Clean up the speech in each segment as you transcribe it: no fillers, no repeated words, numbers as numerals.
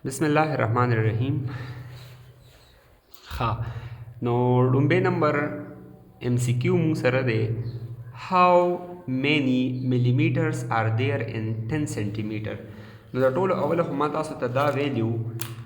बिस्मिल्लाहिर्रहमानिर्रहीम। हाँ, नो डुम्बे नंबर MCQ मु सर दे how many millimeters are there in 10 centimeter. نو دا ټولو اوله خو ما تاسو ته دا ویلیو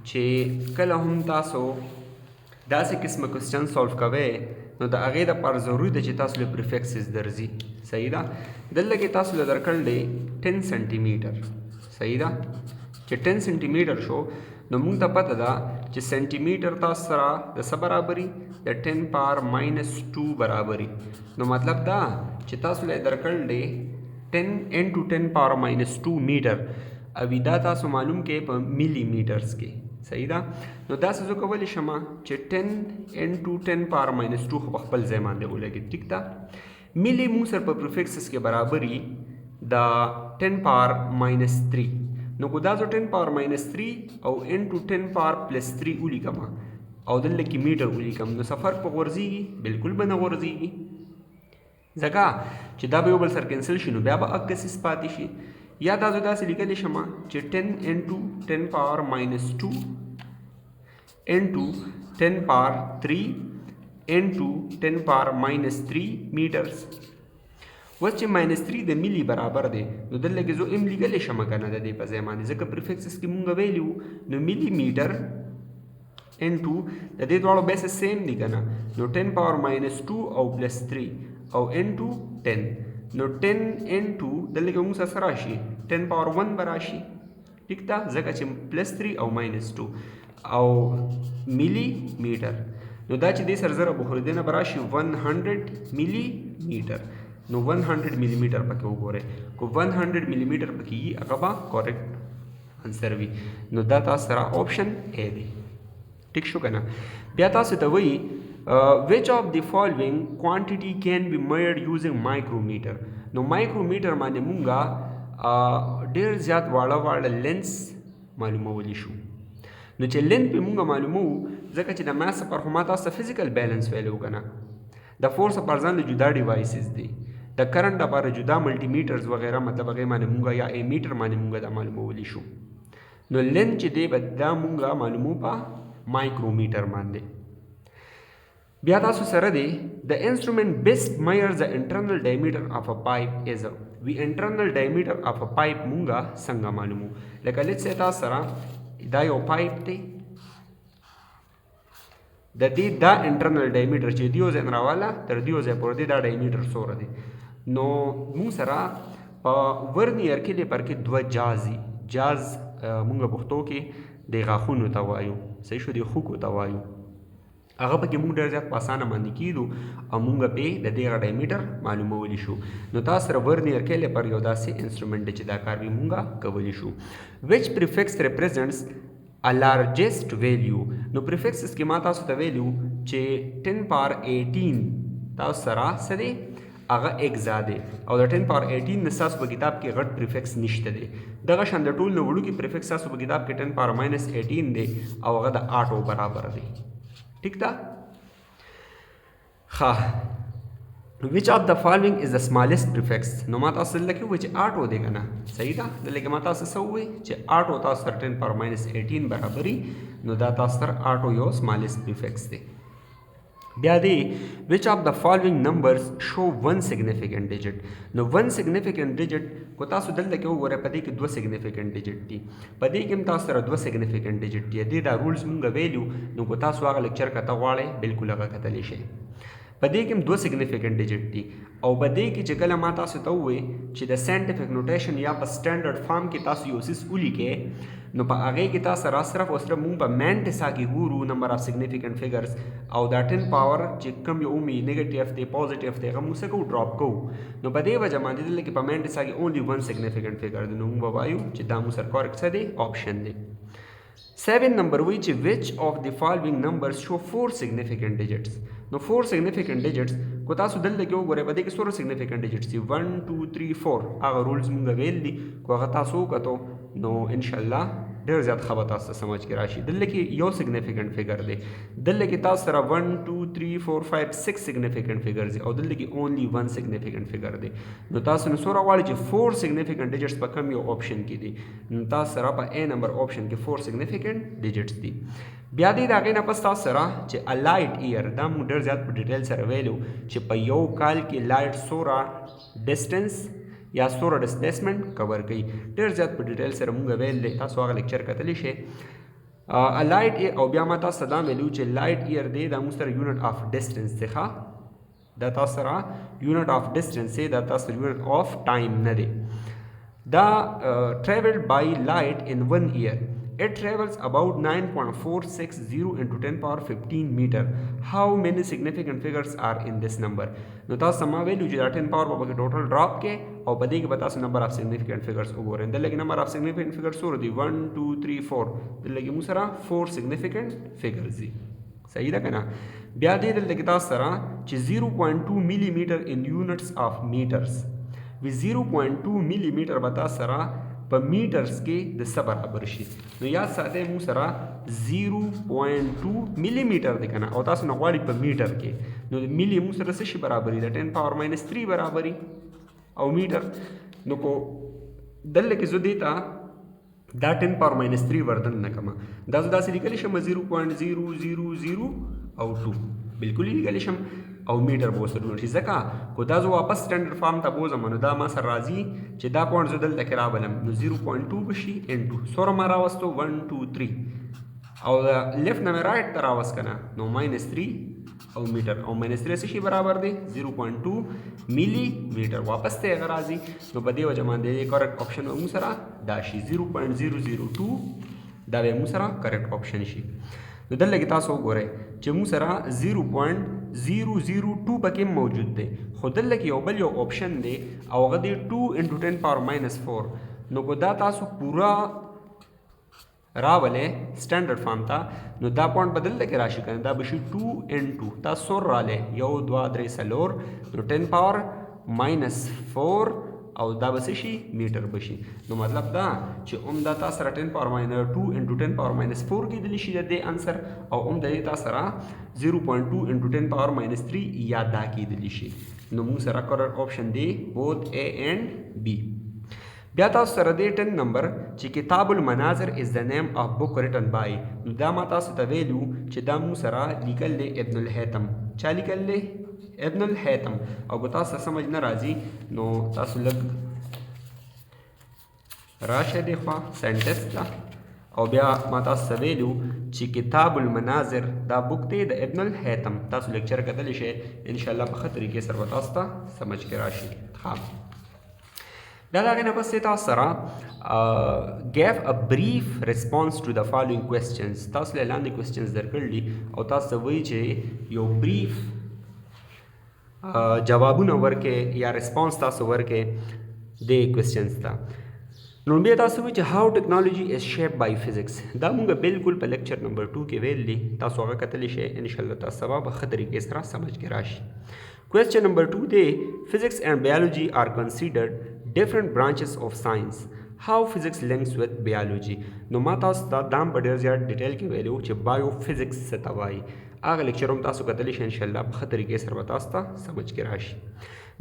چې کله هم تاسو داسې قسمه کوېسچن سولف کوئ نو د هغې دپاره ضروري ده چې تاسو له پریفکسز درځي. صحیح ده. دلته کې تاسو له درکړل دی 10 سنټیمیټر. صحیح ده چې 10 سنټیمیټر شو نو موږ ته پته ده چې سنټیمیټر تاسو سره د څه برابري د 10 پاور ماینس 2 برابري. نو مطلب دا چې تاسو له درکړل دی 10 انټو 10 پاور ماینس 2 میټر او دا تاسو معلوم کې په ملي میټرز کې. صحیح ده. نو داسې زه کولی شم چې 10 انټو 10 پاور ماینس 2 خو په خپل ځای باندې ولګي. ټیک ده. ملي موږ سره په پریفکسز کې برابري د 10 پاور ماینس 3. نو کو دا زه 10 پاور ماینس 3 او انټو 10 پاور پلس 3 ولیکم او دلته کې میټر ولیکم نو څه فرق په غورځېږي؟ بالکل به نه غورځېږي، ځکه چې دا به یو بل سره کینسل شي نو بیا به اکسیس پاتې شي. یا دا زه داسې لیکلی شم چې 10 انټو 10 پاور ماینس 2 انټو 10 پاور 3 انټو 10 پاور ماینس 3 میټرز. اوس چې ماینس 3 د ملي برابر دی نو دلته کې زه ام لیکلی شم که نه د دې په ځای باندې، ځکه پریفکسز کې مونږ ویلي وو نو ملي میټر انټو د دې دواړو بیسز سیم دي که نه، نو 10 پاور ماینس 2 او پلس 3 او انټو 10 نو 10 انټو دلته کې مونږ سره راشي 10 پاور 1 به راشي. ټیک ده، ځکه چې پلس 3 او ماینس 2 او ملي میټر نو دا چې دې سره زره بخوري دی نه به راشي 100 ملي میټر. نو 100 ملي میټر پکې وګورئ، کو 100 ملي میټر پکې وي هغه به کریکټ انسر وي. نو دا تاسو سره آپشن اے دی. ټیک شو که نه. بیا تاسو ته وایي which of the following quantity can be measured using micrometer. نو مایکرومیټر باندې مونږه ډېر زیات واړه واړه لینس معلومولی شو. نو چې لینس پې مونږه معلومو ځکه چې د ماس پر خو ما تاسو ته فزیکل بیلنس ویلو که نه، د فورس پر ځان جدا ډیوایسز دی، د کرنٹ لپاره جدا ملټي میټرز وغیره، مطلب هغې باندې مونږه یا ای میټر باندې مونږه دا معلومولی شو. نو لین چې دی به دا مونږه معلومو په مایکرومیټر باندې. بیا تاسو سره دی د انسټرومنٹ بیسټ میئر د انټرنل ډایمیټر اف ا پایپ از وی انټرنل ډایمیټر اف ا پایپ مونږه څنګه معلومو. لکه لیټس سے تاسو سره دا یو پایپ دی، د دې دا انټرنل ډایمیټر چې دیو ځای نه راواله تر دیو ځای پورې دی دا ډایمیټر څومره دی. نو مونږ سره په ورنیر کیلیپر کې دوه جاز دي. جاز مونږ پښتو کې د غاښونو ته وایو، صحیح شو، د خوکو ته وایو. هغه پکې مونږ ډېر زیات په اسانه باندې کیدو او مونږ پې د دې ډایمیټر معلومولی شو. نو تاسو سره ورنیر کیلیپر یو داسې انسټرومنټ دی چې دا کار به مونږ کولی شو. وچ پریفکس ریپرزنټس a largest value. نو پریفکسز کې ما تاسو ته ویلو چې 10 پاور 18 تاسو سره څه دی هغه اګزا دی او د 10 پاور 18 نه ستاسو په کتاب کې غټ پریفکس نشته دی. دغه شان د ټول نه وړوکي پریفکس ستاسو په کتاب کې 10 پاور ماینس 18 دی او هغه د 8 برابر دی. ټیک ده. ښه، which of the following is the smallest prefix. نو ما تاسو دلته کې وایي چې 8 دی که نه. صحیح ده. دلته کې ما تاسو څه ووایي چې 8 تاسو سره 10 پاور ماینس 18 برابري، نو دا تاسو سره 8 یو smallest prefix دی. بیا دی which of the following numbers show one significant digit. نو one significant digit کو تاسو دلته کې وګورئ په دې کې 2 significant digit دي، په دې کې هم تاسو سره 2 significant digit دي. دې دا رولز مونږ ویلو نو کو تاسو هغه لیکچر کته غواړئ بالکل هغه کتلی شئ. په دې کې هم 2 سیګنیفیکنټ ډیجټ دي او په دې کې چې کله ما تاسو ته ووایي چې د ساینټیفیک نوټیشن یا په سټینډرډ فارم کې تاسو یو څیز ولیکئ نو په هغې کې تاسو سره صرف او صرف مونږ په مینټسا کې ګورو نمبر آف سیګنیفیکنټ فیګرز او دا 10 پاور چې کوم یو ومي نیګیټیو دی پوزیټیو دی هغه مونږ څه کوو ډراپ کوو. نو په دې وجه باندې دلته کې په مینټسا کې اونلی 1 سیګنیفیکنټ فیګر دی. نو مونږ به وایو چې دا مونږ سره کریکټ څه دی آپشن دی. 7 نمبر وایي چې which of the following numbers show 4 significant digits. نو 4 significant digits کو تاسو دلته کې وګورئ په دې کې څومره significant digits دي 1 2 3 4 هغه رولز مونږ ویل دي کو هغه تاسو وکتو نو انشاءالله ډېر زیات ښه به تاسو ته سمجھ کې راشي. دلته کې یو سګنیفیکنټ فګر دی، دلته کې تاسو سره 1 2 3 4 5 6 سګنیفیکنټ فګرز دي او دلته کې اونلی 1 سګنیفیکنټ فګر دی. نو تاسو نو سره غواړئ چې 4 سګنیفیکنټ ډیجټس په کم یو آپشن کې دي، نو تاسو سره په A نمبر آپشن کې 4 سګنیفیکنټ ډیجټس دي. بیا دې د هغې نه پس تاسو سره چې ا لایټ ایئر دا موږ ډېر زیات په ډیټیل سره ویلو چې په یو کال کې لایټ څومره ډسټنس یا څومره ډسپلیسمنټ کور کوي، ډېر زیات په ډیټیل سره موږ ویل دی، تاسو هغه لیکچر کتلی شئ. ا لایټ ایئر او بیا ما تاسو ته دا ویلو چې لایټ ایئر دی دا موږ سره یونټ آف ډسټنس دی، ښه دا تاسو سره یونټ آف ډسټنس دی، دا تاسو یونټ آف ټایم نه دی. دا traveled by light in 1 year. It travels about 9.460 into 10 power 15 meter. How many significant figures are in this number? نو تاسو ما ویلو چې دا 10 پاور په ټوټل ډراپ کې او په دې کې به تاسو نمبر اف سیګنیفیکنټ فګرز وګورئ. دلته کې نمبر اف سیګنیفیکنټ فګرز څومره دي 1 2 3 4 دلته کې موږ سره 4 سیګنیفیکنټ فګرز دي، صحیح ده کنه. بیا دې دلته کې تاسو سره چې 0.2 ملي میټر ان یونټس اف میټرز وی 0.2 ملي میټر به تاسو سره په میټرز کې د څه برابر شي. نو یاد ساتئ موږ سره 0.2 ملي میټر دی کنه او تاسو نه غواړئ په میټر کې، نو ملي موږ سره څه شي برابري د 10 پاور ماینس 3 برابري او میټر. نو کو دلته کې زه دې ته دا 10 پاور ماینس 3 وردن نه کما دا زه داسې لیکلی شم 0.000 او 2 بالکل لیکلی شم او میټر به ورسره ونشي، ځکه کو دا زه واپس سټنډرډ فارم ته بوځم نو دا ما سره راځي چې دا پوینټ زه دلته کې رابلم نو 0.2 به شي انټو څومره ما راوستو 1 2 3 او لیفټ نه مې رایټ ته راوست که نه نو ماینس 3 او میټر او ماینس 3 څه شي برابر دی 0.2 ملي میټر واپس ته هغه راځي. نو په دې وجه باندې کریکټ آپشن به موږ سره دا شي 0.002 دا به موږ سره کریکټ آپشن شي. نو دلته کې تاسو وګورئ چې موږ سره 0.002 پکې موجود دی، خو دلته کې یو بل یو آپشن دی او هغه دی 2 into 10 power minus 4. نو کو دا تاسو پورا راولئ سټنډرډ فارم ته نو دا پوینټ به دلته کې راشي کنه دا به شي 2 into تاسو رالی 1 2 3 4 نو 10 power minus 4 او دا به څه شي میټر به شي. نو مطلب دا چې دا تاسو سره 10 پاور ماینس 2 انټو 10 پاور ماینس 4 کېدلی شي د دې انسر او د دې تاسو سره 0.2 انټو 10 پاور ماینس 3 یا دا کېدلی شي. نو موږ سره کریکټ آپشن دی بوث A and B. بیا تاسو سره دی 10 نمبر چې کتاب المناظر از د نیم اف بک ریټن بای. نو دا ما تاسو ته ویلو چې دا موږ سره لیکل دی ابن الحیتم. چا لیکل دی؟ ابن الحیتم. او که تاسو سمجھ نه راځي نو تاسو لږ راشه دی خوا سینټنس ته او بیا ما تاسو ته ویلو چې کتاب المناظر دا بک دی د ابن الحیتم. تاسو لیکچر کتلی شئ انشاءالله په ښه طریقې سره به تاسو ته سمجھ کې راشي. دا د هغې نه پس تاسو سره give a brief response to the following questions. تاسو له لاندې کوېسچنز درکړل دي او تاسو ته وایي چې یو بریف جوابونه ورکې یا ریسپانس تاسو ورکې د کوېسچنز ته. نو بیا تاسو وایي چې هاو ټیکنالوجي از شیپ بای فزکس. دا موږ بالکل په لیکچر نمبر 2 کې ویل دي، تاسو هغه کتلی شئ انشاءالله تاسو سبا په ښه طریقې سره سمجھ کې راشي. Question number 2 دی physics and biology are considered different branches of science. How physics links with biology. نو ما تاسو ته دا هم په ډېر زیات ډیټیل کې ویلو چې بایو فزکس څه ته وایي. هغه لیکچر هم تاسو کتلی شئ انشاءالله په ښه طریقې سره به تاسو ته سمجھ کې راشي.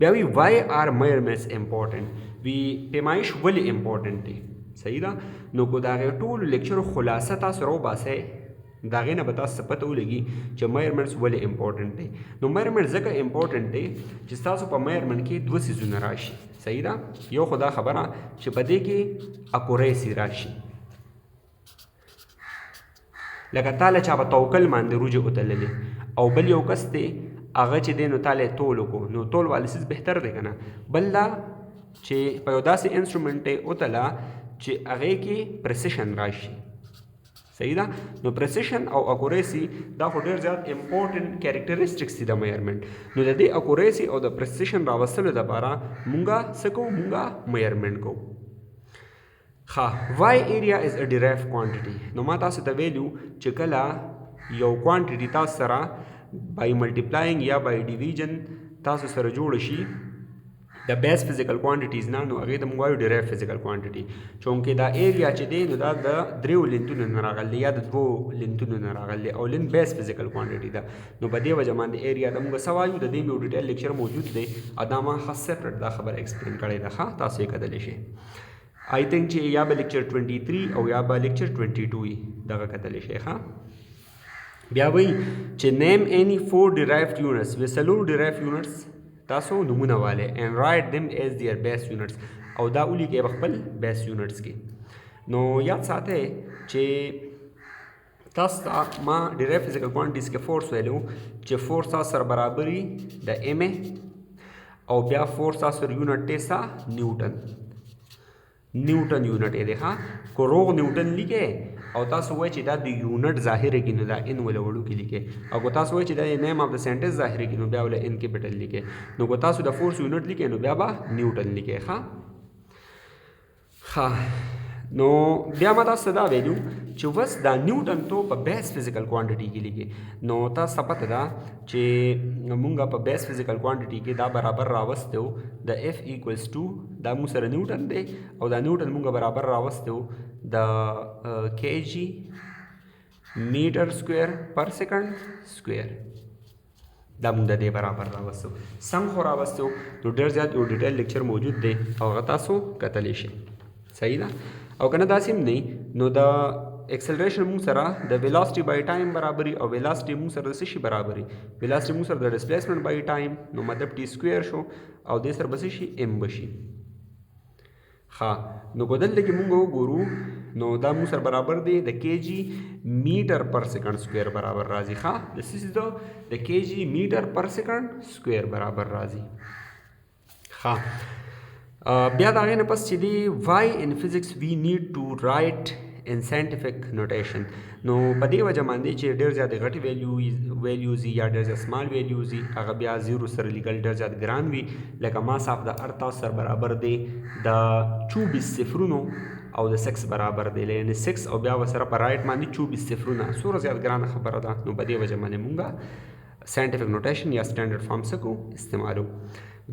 بیا وی why are measurements important. وی پیمایش ولې امپورټنټ دی، صحیح ده. نو کو د هغې ټولو لیکچرو خلاصه تاسو راوباسئ د هغې نه به تاسو څه پته ولګي چې میرمنټس ولې امپورټنټ دی. نو میرمنټ ځکه امپورټنټ دی چې ستاسو په میرمنټ کې 2 څیزونه راشي، صحیح ده. یو خو دا خبره چې په دې کې اکوریسي راشي، لکه تاله چا په توکل باندې روجې وتللې او بل یو کس دی هغه چې دی نو تاله یې تول وکړو نو تول والی څیز بهتر دی که نه. بل دا چې په یو داسې انسټرومنټ یې وتله چې هغې کې پرسیشن راشي، صحیح ده. نو پرسیشن او اکوریسي دا خو ډېر زیات امپورټنټ کیریکټرسټکس دي د میرمنټ. نو د دې اکوریسي او د پرسیشن راوستلو دپاره مونږه څه کوو، مونږه میرمنټ کوو. وای ایریا از ا ډیرایوډ کوانټیټي. نو ما تاسو ته ویلو چې کله یو کوانټیټي تاسو سره بای ملټیپلاینګ یا بای ډیویژن تاسو سره جوړ شي د بیس فزیکل کوانټیټیز نه نو هغې ته موږ وایو ډیرایو فزیکل کوانټیټي چونکې دا ایریا چې دی نو دا د دریو لینتونو نه راغلی یا د دوو لینتونو نه راغلی او لین بیس فزیکل کوانټیټي ده نو په دې وجه باندې ایریا ته موږ څه وایو د دې یو ډیټیل لیکچر موجود دی او دا ما ښه سپریټ دا خبره ایکسپلین کړې ده ښه تاسو یې کتلی شئ آی تھنک چې یا به لیکچر 23 او یا به لیکچر 22 وي دغه کتلی شئ ښه بیا وایي چې نیم اینی 4 ډیرایوډ یونټس وی څلور ډیرایوډ یونټس تاسو نمونه والے and write them as their base units او دا ولیکئ په خپل بیس یونټس کې نو یاد ساتئ چې تاسو ته ما ډیرایو فزیکل کوانټیټیز کې فورس ویلو چې فورس تاسو سره برابر وي د ایم او بیا فورس تاسو سره یونټ دی څه نیوټن یونټ یې دی ښه کو روغ نیوټن لیکئ او تاسو وایئ چې دا د یونټ ظاهره کې نو دا ان ول وړوکي لیکئ او که تاسو وایئ چې دا نیم اف د سنټنس ظاهره کې نو بیا ول ان کیپټل لیکئ نو که تاسو د فورس یونټ لیکئ نو بیا به نیوټن لیکئ ښه نو بیا ما تاسو دا ویلو چې وس دا نیوټن تو په بیس فزیکل کوانټیټي کې لیکي نو تاسو پته ده چې مونږه په بیس فزیکل کوانټیټي کې دا برابر راوستو د F equals to دا مو سره نیوټن دی او دا نیوټن مونږه برابر راوستو د kg میټر سکویر پر سیکنډ سکویر دا مونږ د دې برابر راوستو څنګه خو راوستو نو ډېر زیات یو ډیټیل لیکچر موجود دی او هغه تاسو کتلی شئ صحیح ده او کنه داسې هم نه نو د ایکسلریشن مونږ سره د ویلاسټي بای ټایم برابري او ویلاسټي مونږ سره د څه شي برابري ویلاسټي مونږ سره د ډسپلیسمنټ بای ټایم نو مطلب ټي سکویر شو او دې سره به څه شي ام بشي ښه نو کو دلته کې مونږ وګورو نو دا مونږ سره برابر دی د kg میټر پر سیکنډ سکویر برابر راځي ښه دس از د kg میټر پر سیکنډ سکویر برابر راځي ښه بیا دا غي نه پس چې دی why in physics we need to write in scientific notation نو په دې وجه باندې چې ډېر زیات غټي ویلیوز یا ډېر زیات سمال ویلیوز هغه بیا زیرو سره لیکل ډېر زیات ګران وي لکه ماس اف د ارث سره برابر دی د 24 صفرونو او د 6 برابر دی یعنی 6 او بیا وسره په رائټ باندې 24 صفرونه سور زیات ګران خبره ده نو په دې وجه باندې مونږه ساينټیفیک نوټیشن یا سټانډرډ فارم سکو استعمالو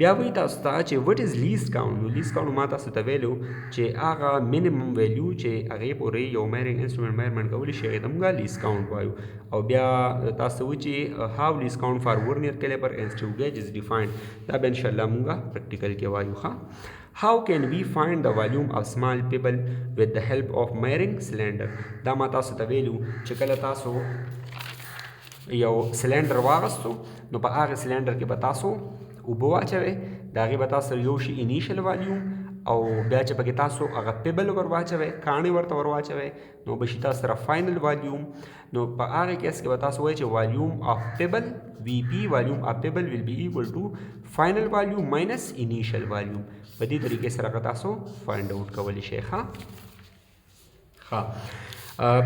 بیا وایي تاسو ته چې وټ از لیست کاونټ نو لیست کاونټ ما تاسو ته ویلو چې هغه مینیمم ویلیو چې هغې پورې یو میرینګ انسټرومنټ میرمنټ کولی شي هغې ته موږ لیست کاونټ وایو او بیا تاسو وایي چې هاو لیست کاونټ فار ورنیر کیلیپر اینڈ سټیو ګیج از ډیفاینډ دا به انشاءالله موږ پریکټیکل کې وایو ښه How can we find the volume of small pebble with the help of measuring cylinder دا ما تاسو ته ویلو چې کله تاسو یو سلنډر واغستو نو په هغه سلنډر کې به تاسو اوبه واچوئ د هغې به تاسو یو شي انیشل والیوم او بیا چې پکې تاسو هغه پیبل ور واچوئ کاڼې ورته ور واچوئ نو به شي تاسو سره فاینل والیوم نو په هغې کیس کې به تاسو وایئ چې والیوم اف پیبل وی پی والیوم اف پیبل ویل بی ایکول ټو فاینل والیوم ماینس انیشل والیوم په دې طریقې سره که تاسو فایند آوټ کولی شئ ښه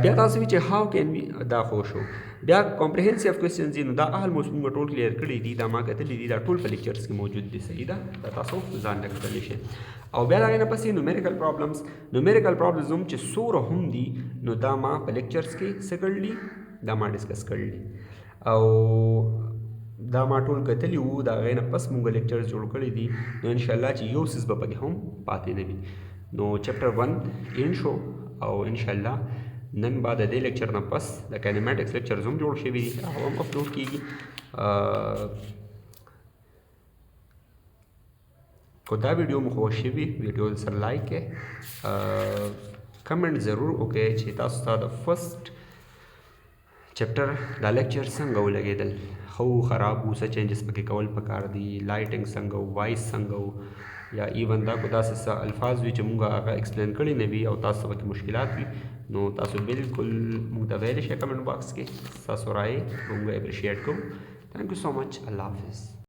بیا تاسو وی چې هاو کین وی دا خو شو بیا کمپریهنسیو کوېسچنز نو دا الموست موږ ټول کلیر کړي دي دا ما کتلي دي دا ټول په لیکچرز کې موجود دي صحیح ده دا تاسو ځان نه کتلی شئ او بیا د هغې نه پسې نومیریکل پرابلمز هم چې څومره هم دي نو دا ما په لیکچرز کې څه کړلي دا ما ډسکس کړلي او دا ما ټول کتلي وو د هغې نه پس موږ لیکچرز جوړ کړي دي نو انشاءالله چې یو څیز به پکې هم پاتې نه وي نو چپټر 1 ان شو او انشاءالله نن بعد د دې لیکچر نه پس د کینیمیټکس لیکچرز هم جوړ شوي دي هغه هم اپلوډ کیږي کو دا ویډیو مو خوښ شوي ویډیو سره لایک کړئ کمنټ ضرور وکړئ چې تاسو ته د فرست چپټر دا لیکچر څنګه ولګېدل ښه و خراب و څه چینجز پکې کول پکار دي لایټنګ څنګه و وایس څنګه و یا ایون دا کو داسې څه الفاظ وي چې مونږ هغه ایکسپلین کړي نه وي او تاسو پکې مشکلات وي نو تاسو بالکل مونږ ته ویلی شئ کمنټ باکس کې ستاسو رایې مونږ اپریشیټ کوو تھینک یو سو مچ الله حافظ